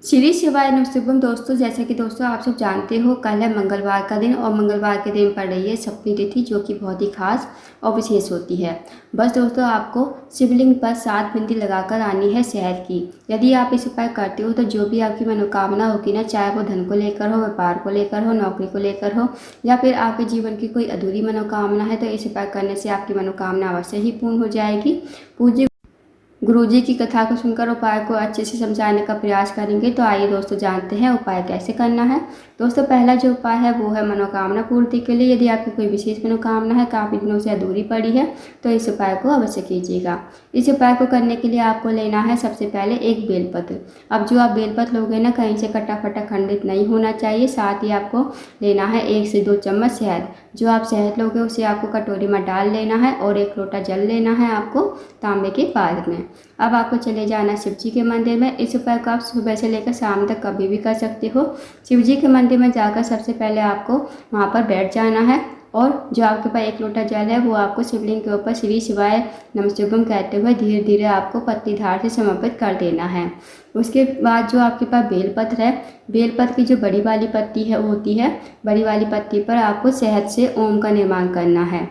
श्री शिवाय नमस्तुभ्यम दोस्तों, जैसा कि दोस्तों आप सब जानते हो, कल है मंगलवार का दिन और मंगलवार के दिन पड़ रही है सप्तमी तिथि, जो कि बहुत ही खास और विशेष होती है। बस दोस्तों, आपको शिवलिंग पर 7 बिंदी लगाकर आनी है शहद की। यदि आप इस उपाय करते हो तो जो भी आपकी मनोकामना होगी ना, चाहे वो धन को लेकर हो, व्यापार को लेकर हो, नौकरी को लेकर हो, या फिर आपके जीवन की कोई अधूरी मनोकामना है, तो इस उपाय करने से आपकी मनोकामना अवश्य ही पूर्ण हो जाएगी। पूज्य गुरुजी की कथा को सुनकर उपाय को अच्छे से समझाने का प्रयास करेंगे। तो आइए दोस्तों, जानते हैं उपाय कैसे करना है। दोस्तों, पहला जो उपाय है वो है मनोकामना पूर्ति के लिए। यदि आपकी कोई विशेष मनोकामना है, काफ़ी दिनों से अधूरी पड़ी है, तो इस उपाय को अवश्य कीजिएगा। इस उपाय को करने के लिए आपको लेना है सबसे पहले एक बेलपत्र। अब जो आप बेलपत्र लोगे ना, कहीं से कटा फटा खंडित नहीं होना चाहिए। साथ ही आपको लेना है 1 से 2 चम्मच शहद। जो आप शहद लोगे उसे आपको कटोरी में डाल लेना है और 1 लोटा जल लेना है आपको तांबे के पात्र में। अब आपको चले जाना शिव जी के मंदिर में। इस उपाय को आप सुबह से लेकर शाम तक कभी भी कर सकते हो। शिव जी के मंदिर में जाकर सबसे पहले आपको वहाँ पर बैठ जाना है और जो आपके पास 1 लोटा जल है वो आपको शिवलिंग के ऊपर श्री शिवाय नमस्तुभ्यम कहते हुए धीरे धीरे आपको पत्ती धार से समर्पित कर देना है। उसके बाद जो आपके पास बेलपत्र है, बेलपत्र की जो बड़ी वाली पत्ती है होती है, बड़ी वाली पत्ती पर आपको शहद से ओम का निर्माण करना है।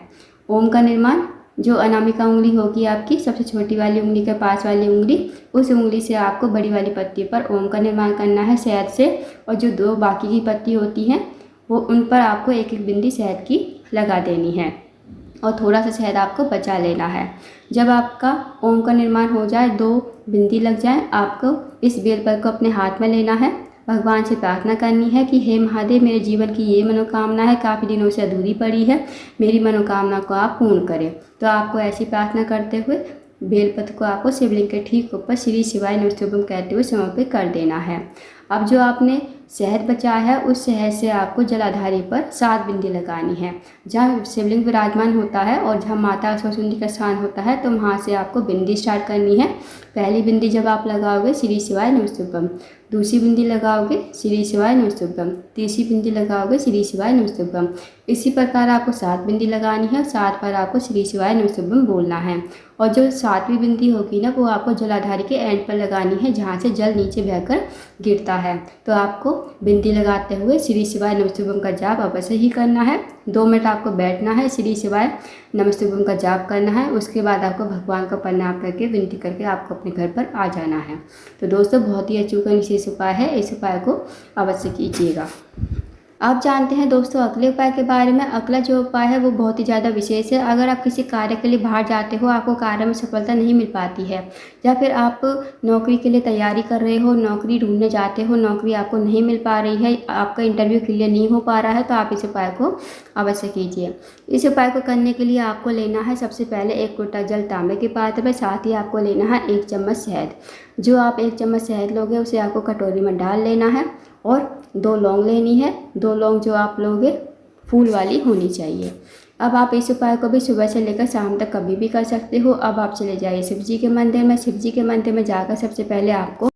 ओम का निर्माण जो अनामिका उंगली होगी आपकी, सबसे छोटी वाली उंगली के पास वाली उंगली, उस उंगली से आपको बड़ी वाली पत्ती पर ओम का निर्माण करना है शहद से। और जो 2 बाकी की पत्ती होती हैं वो उन पर आपको 1-1 बिंदी शहद की लगा देनी है और थोड़ा सा शहद आपको बचा लेना है। जब आपका ओम का निर्माण हो जाए, 2 बिंदी लग जाए, आपको इस बेलपत्र को अपने हाथ में लेना है। भगवान से प्रार्थना करनी है कि हे महादेव, मेरे जीवन की ये मनोकामना है, काफ़ी दिनों से अधूरी पड़ी है, मेरी मनोकामना को आप पूर्ण करें। तो आपको ऐसी प्रार्थना करते हुए बेलपत्र को आपको शिवलिंग के ठीक ऊपर श्री शिवाय नमस्तुभ्यम कहते हुए समर्पित कर देना है। अब जो आपने शहद बचाया है, उस शहद से आपको जलाधारी पर 7 बिंदी लगानी है। जहाँ शिवलिंग विराजमान होता है और जहाँ माता सरस्वती का स्थान होता है, तो वहाँ से आपको बिंदी स्टार्ट करनी है। पहली बिंदी जब आप लगाओगे श्री शिवाय नमस्तुभ्यम, दूसरी बिंदी लगाओगे श्री शिवाय नमस्तुभ्यम, तीसरी बिंदी लगाओगे श्री शिवाय नमस्तुभ्यम। इसी प्रकार आपको 7 बिंदी लगानी है। 7 बार आपको श्री शिवाय नमस्तुभ्यम बोलना है। और जो 7वीं बिंदी होगी ना, वो आपको जलाधारी के एंड पर लगानी है, जहाँ से जल नीचे बहकर गिरता है। तो आपको बिंदी लगाते हुए श्री शिवाय नमस्तुभ्यम का जाप अवश्य ही करना है। 2 मिनट आपको बैठना है, श्री शिवाय नमस्तुभ्यम का जाप करना है। उसके बाद आपको भगवान को प्रणाम करके विनती करके आपको अपने घर पर आ जाना है। तो दोस्तों, बहुत ही अचूक विशेष उपाय है, इस उपाय को अवश्य कीजिएगा। आप जानते हैं दोस्तों अगले उपाय के बारे में। अगला जो उपाय है वो बहुत ही ज़्यादा विशेष है। अगर आप किसी कार्य के लिए बाहर जाते हो, आपको कार्य में सफलता नहीं मिल पाती है, या फिर आप नौकरी के लिए तैयारी कर रहे हो, नौकरी ढूंढने जाते हो, नौकरी आपको नहीं मिल पा रही है, आपका इंटरव्यू क्लियर नहीं हो पा रहा है, तो आप इस उपाय को अवश्य कीजिए। इस उपाय को करने के लिए आपको लेना है सबसे पहले 1 लोटा जल तांबे के पात्र में, साथ ही आपको लेना है 1 चम्मच शहद। जो आप 1 चम्मच शहद लोगे उसे आपको कटोरी में डाल लेना है और 2 लौंग लेनी है। 2 लौंग जो आप लोगे फूल वाली होनी चाहिए। अब आप इस उपाय को भी सुबह से लेकर शाम तक कभी भी कर सकते हो। अब आप चले जाइए शिव जी के मंदिर में। शिव जी के मंदिर में जाकर सबसे पहले आपको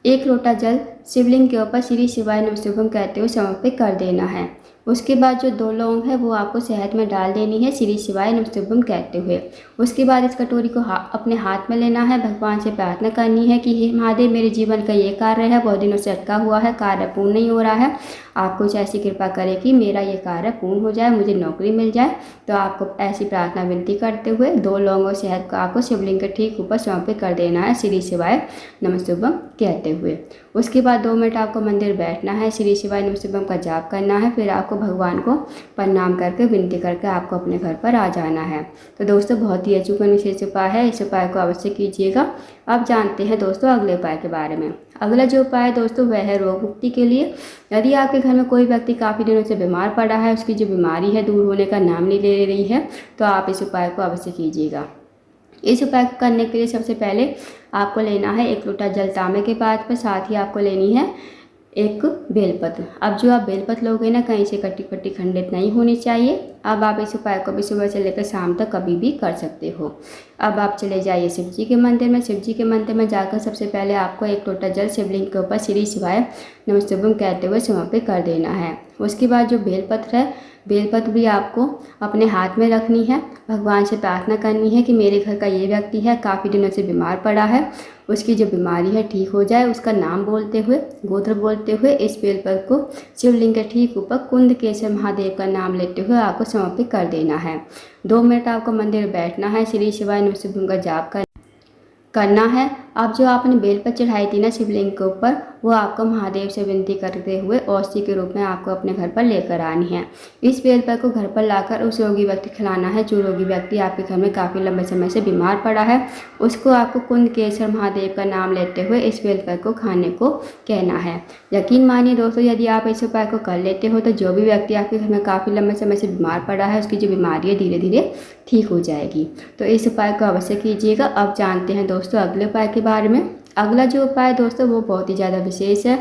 1 लोटा जल शिवलिंग के ऊपर श्री शिवाय नमस्तुभ्यम कहते हुए समर्पित कर देना है। उसके बाद जो 2 लौंग है वो आपको शहद में डाल देनी है श्री शिवाय नमस्तुभ्यम कहते हुए। उसके बाद इस कटोरी को अपने हाथ में लेना है। भगवान से प्रार्थना करनी है कि हे महादेव, मेरे जीवन का ये कार्य है, बहुत दिनों से अटका हुआ है, कार्य पूर्ण नहीं हो रहा है, आप कुछ ऐसी कृपा करें कि मेरा ये कार्य पूर्ण हो जाए, मुझे नौकरी मिल जाए। तो आपको ऐसी प्रार्थना विनती करते हुए 2 लौंग और शहद को आपको शिवलिंग के ठीक ऊपर समर्पित कर देना है श्री शिवाय नमस्तुभ्यम कहते हुए। उसके बाद 2 मिनट आपको मंदिर बैठना है, श्री शिवाय नमस्तुभ्यम का जाप करना है। फिर आपको भगवान को प्रणाम करके विनती करके आपको अपने घर पर आ जाना है। तो दोस्तों, बहुत ही अचूक विशेष उपाय है, इस उपाय को अवश्य कीजिएगा। अब जानते हैं दोस्तों अगले उपाय के बारे में। अगला जो उपाय है दोस्तों वह है रोग मुक्ति के लिए। यदि आपके घर में कोई व्यक्ति काफ़ी दिनों से बीमार पड़ा है, उसकी जो बीमारी है दूर होने का नाम नहीं ले रही है, तो आप इस उपाय को अवश्य कीजिएगा। इस उपाय को करने के लिए सबसे पहले आपको लेना है 1 लोटा जल तांबे के पात्र पर, साथ ही आपको लेनी है 1 बेलपत्र। अब जो आप बेलपत्र लोगे ना, कहीं से कटी कटी खंडित नहीं होनी चाहिए। अब आप इस उपाय को भी सुबह से लेकर शाम तक कभी भी कर सकते हो। अब आप चले जाइए शिव जी के मंदिर में। शिव जी के मंदिर में जाकर सबसे पहले आपको एक लोटा जल शिवलिंग के ऊपर श्री शिवाय नमस्तुभ्यं कहते हुए समर्पित कर देना है। उसके बाद जो बेलपत्र है, बेलपत्र भी आपको अपने हाथ में रखनी है। भगवान से प्रार्थना करनी है कि मेरे घर का ये व्यक्ति है, काफ़ी दिनों से बीमार पड़ा है, उसकी जो बीमारी है ठीक हो जाए। उसका नाम बोलते हुए, गोत्र बोलते हुए इस बेलपत्र को शिवलिंग के ठीक ऊपर कुंदकेश्वर महादेव का नाम लेते हुए आपको समर्पित कर देना है। 2 मिनट आपको मंदिर में बैठना है, श्री शिवाय नमस्तुभ्यं का जाप करना है। अब जो आपने बेलपत्र चढ़ाई थी ना शिवलिंग के ऊपर, वो आपको महादेव से विनती करते हुए औषधि के रूप में आपको अपने घर पर लेकर आनी है। इस बेलपत्र को घर पर लाकर उस रोगी व्यक्ति खिलाना है जो रोगी व्यक्ति आपके घर में काफ़ी लंबे समय से बीमार पड़ा है। उसको आपको कुंदकेश्वर महादेव का नाम लेते हुए इस बेलपत्र को खाने को कहना है। यकीन मानिए दोस्तों, यदि आप इस उपाय को कर लेते हो तो जो भी व्यक्ति आपके घर में काफ़ी लंबे समय से बीमार पड़ा है, उसकी जो बीमारी है धीरे धीरे ठीक हो जाएगी। तो इस उपाय को अवश्य कीजिएगा। अब जानते हैं दोस्तों अगले उपाय के बारे में। अगला जो उपाय दोस्तों वो बहुत ही ज़्यादा विशेष है।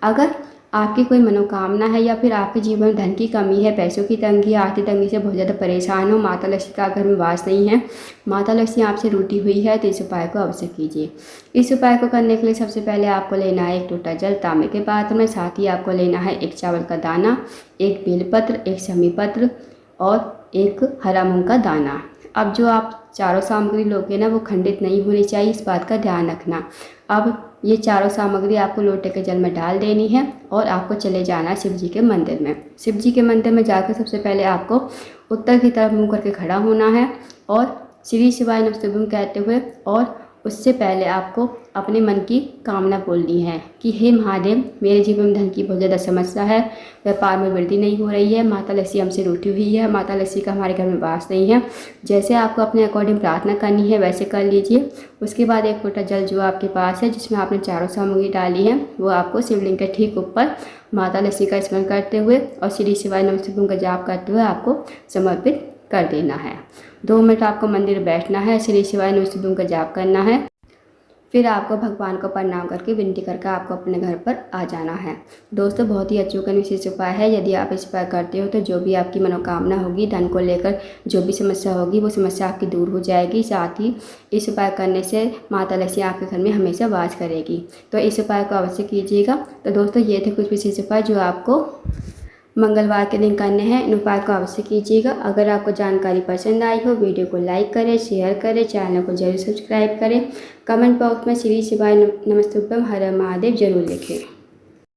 अगर आपकी कोई मनोकामना है या फिर आपके जीवन में धन की कमी है, पैसों की तंगी, आर्थिक तंगी से बहुत ज़्यादा परेशान हो, माता लक्ष्मी का घर में वास नहीं है, माता लक्ष्मी आपसे रूठी हुई है, तो इस उपाय को अवश्य कीजिए। इस उपाय को करने के लिए सबसे पहले आपको लेना है एक लोटा जल तांबे के पात्र में, साथ ही आपको लेना है एक चावल का दाना, एक बेलपत्र, एक शमी पत्र और एक हरा मूंग का दाना। अब जो आप चारों सामग्री लोगे ना वो खंडित नहीं होनी चाहिए, इस बात का ध्यान रखना। अब ये चारों सामग्री आपको लोटे के जल में डाल देनी है और आपको चले जाना है शिव जी के मंदिर में। शिव जी के मंदिर में जाकर सबसे पहले आपको उत्तर की तरफ मुँह करके खड़ा होना है और श्री शिवाय नमस्तुभ्यं कहते हुए, और उससे पहले आपको अपने मन की कामना बोलनी है कि हे महादेव, मेरे जीवन में धन की बहुत ज़्यादा समस्या है, व्यापार में वृद्धि नहीं हो रही है, माता लक्ष्मी हमसे रूठी हुई है, माता लक्ष्मी का हमारे घर में वास नहीं है। जैसे आपको अपने अकॉर्डिंग प्रार्थना करनी है वैसे कर लीजिए। उसके बाद एक लोटा जल जो आपके पास है जिसमें आपने चारों सामग्री डाली है, वो आपको शिवलिंग के ठीक ऊपर माता लक्ष्मी का स्मरण करते हुए और श्री शिवाय नमस्तुभ्यं का जाप करते हुए आपको समर्पित कर देना है। 2 मिनट आपको मंदिर बैठना है, श्री शिवाय नमस्तुभ्यं का जाप करना है, फिर आपको भगवान को प्रणाम करके विनती करके आपको अपने घर पर आ जाना है। दोस्तों बहुत ही अचूक विशेष उपाय है। यदि आप इस उपाय करते हो तो जो भी आपकी मनोकामना होगी, धन को लेकर जो भी समस्या होगी वो समस्या आपकी दूर हो जाएगी। साथ ही इस उपाय करने से माता लक्ष्मी आपके घर में हमेशा वास करेगी। तो इस उपाय को अवश्य कीजिएगा। तो दोस्तों ये थे कुछ विशेष उपाय जो आपको मंगलवार के दिन करने हैं। इन उपाय को अवश्य कीजिएगा। अगर आपको जानकारी पसंद आई हो, वीडियो को लाइक करें, शेयर करें, चैनल को जरूर सब्सक्राइब करें। कमेंट बॉक्स में श्री शिवाय नमस्तुभ्यं हर हर महादेव जरूर लिखें।